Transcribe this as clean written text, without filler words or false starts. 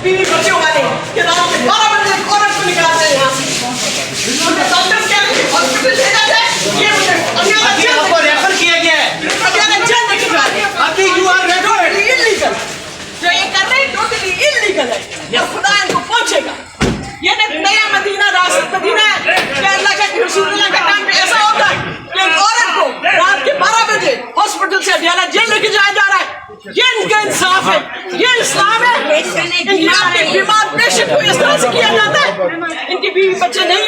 بیوی بچوں والے کہ رات کے 12 بجے ایک عورت کو نکالتے ہیں یہاں سے. مجھے ڈاکٹر کیا ہاسپٹل بھیجا جائے, یہ مجھے پٹیالہ جیل آپ کو ریفر کیا گیا ہے. پٹیالہ جیل لے کے جا رہے ہیں. ابھی یو آر ریفرڈ. انلیگل جو یہ کر رہے ہیں ٹوٹلی انلیگل ہے. اور خدا ان کو پہنچے گا. یہ نیا مدینہ راست مدینہ ہے کہ اللہ کے رسول اللہ کے ٹائم پہ ایسا ہوتا ہے کہ ایک عورت کو رات کے 12 بجے ہاسپٹل سے اڈیالہ جیل لے کے جایا جا رہا ہے. یہ ان کا انصاف ہے, یہ اسلام ہے. ان کی آپ کے بیمار پیشنٹ کو اس طرح سے کیا جاتا ہے. ان کی بیوی بچے نہیں